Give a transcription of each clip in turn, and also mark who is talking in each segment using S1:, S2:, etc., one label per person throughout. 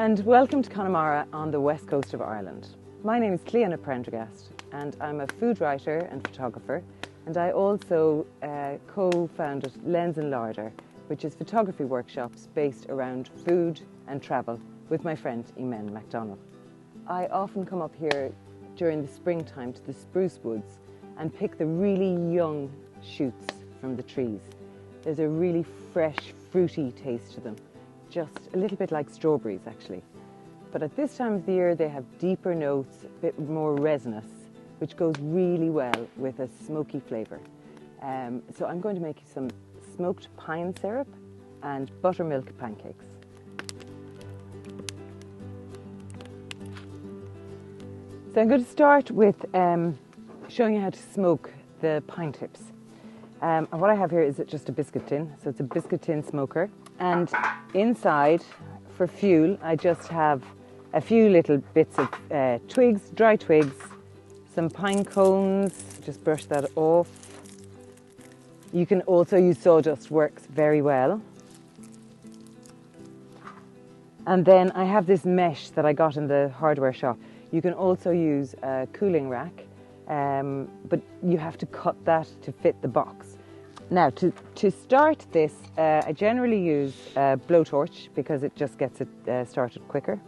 S1: and welcome to Connemara on the west coast of Ireland. My name is Cliodhna Prendergast and I'm a food writer and photographer, and I also co-founded Lens and Larder, which is photography workshops based around food and travel with my friend Eamon MacDonald. I often come up here during the springtime to the spruce woods and pick the really young shoots from the trees. There's a really fresh, fruity taste to them. Just a little bit like strawberries actually. But at this time of the year they have deeper notes, a bit more resinous, which goes really well with a smoky flavour. So I'm going to make you some smoked pine syrup and buttermilk pancakes. So I'm going to start with showing you how to smoke the pine tips. And what I have here is just a biscuit tin, so it's a biscuit tin smoker. And inside, for fuel, I just have a few little bits of twigs, dry twigs, some pine cones, just brush that off. You can also use sawdust, works very well. And then I have this mesh that I got in the hardware shop. You can also use a cooling rack, but you have to cut that to fit the box. Now, to start this, I generally use a blowtorch because it just gets it started quicker.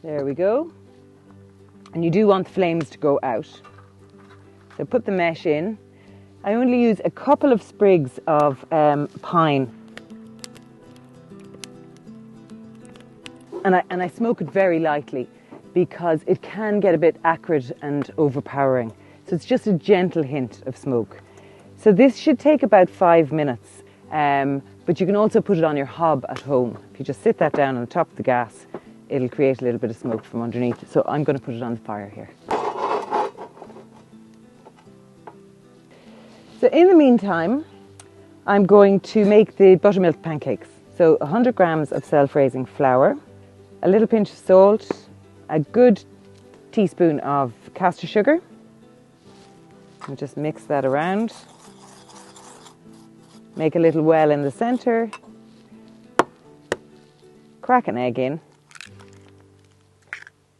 S1: There we go. And you do want the flames to go out. So put the mesh in. I only use a couple of sprigs of pine. And I smoke it very lightly because it can get a bit acrid and overpowering. So it's just a gentle hint of smoke. So this should take about 5 minutes, but you can also put it on your hob at home. If you just sit that down on the top of the gas, it'll create a little bit of smoke from underneath. So I'm going to put it on the fire here. So in the meantime, I'm going to make the buttermilk pancakes. So 100 grams of self-raising flour, a little pinch of salt, a good teaspoon of caster sugar. We'll just mix that around. Make a little well in the centre. Crack an egg in.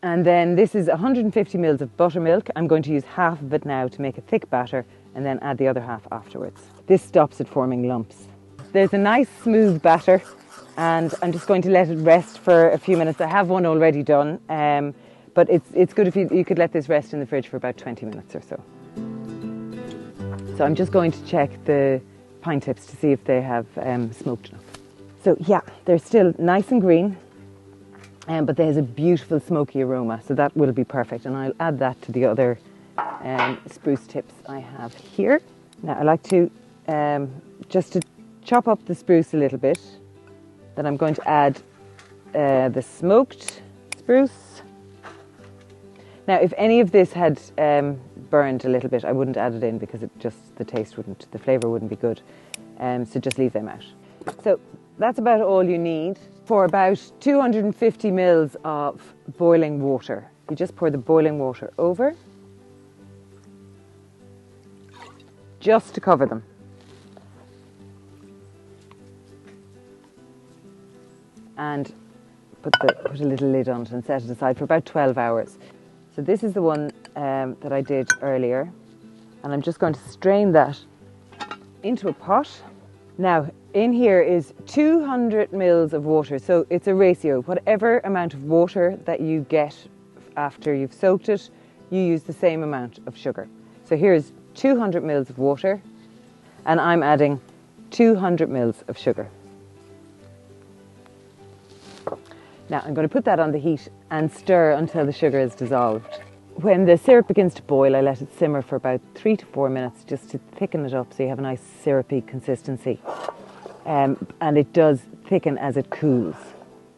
S1: And then this is 150 ml of buttermilk. I'm going to use half of it now to make a thick batter and then add the other half afterwards. This stops it forming lumps. There's a nice smooth batter, and I'm just going to let it rest for a few minutes. I have one already done, but it's good if you could let this rest in the fridge for about 20 minutes or so. So I'm just going to check the pine tips to see if they have smoked enough. So yeah, they're still nice and green, but there's a beautiful smoky aroma, so that will be perfect. And I'll add that to the other spruce tips I have here. Now I like to just to chop up the spruce a little bit. Then I'm going to add the smoked spruce. Now, if any of this had burned a little bit, I wouldn't add it in because the flavour wouldn't be good. So just leave them out. So that's about all you need for about 250 ml of boiling water. You just pour the boiling water over, just to cover them. And put a little lid on it and set it aside for about 12 hours. So this is the one that I did earlier, and I'm just going to strain that into a pot. Now in here is 200 ml of water, so it's a ratio. Whatever amount of water that you get after you've soaked it, you use the same amount of sugar. So here's 200 ml of water, and I'm adding 200 ml of sugar. Now I'm going to put that on the heat and stir until the sugar is dissolved. When the syrup begins to boil, I let it simmer for about 3 to 4 minutes just to thicken it up so you have a nice syrupy consistency. And it does thicken as it cools.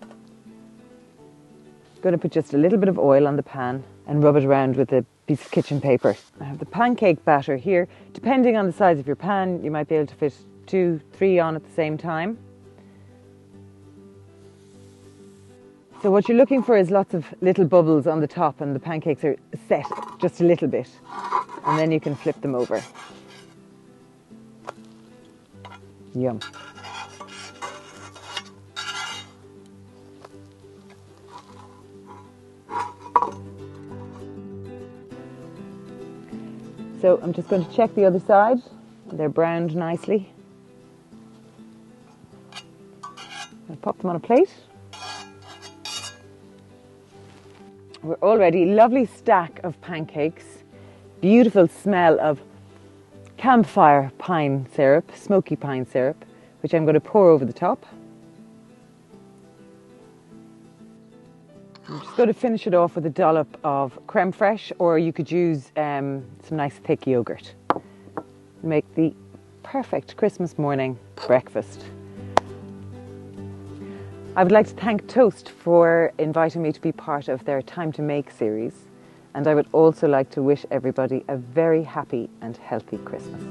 S1: I'm going to put just a little bit of oil on the pan and rub it around with a piece of kitchen paper. I have the pancake batter here. Depending on the size of your pan, you might be able to fit 2, 3 on at the same time. So what you're looking for is lots of little bubbles on the top, and the pancakes are set just a little bit. And then you can flip them over. Yum. So I'm just going to check the other side. They're browned nicely. I'll pop them on a plate. We're all ready. Lovely stack of pancakes. Beautiful smell of campfire pine syrup, smoky pine syrup, which I'm going to pour over the top. I'm just going to finish it off with a dollop of creme fraiche, or you could use some nice thick yogurt. Make the perfect Christmas morning breakfast. I would like to thank Toast for inviting me to be part of their Time to Make series, and I would also like to wish everybody a very happy and healthy Christmas.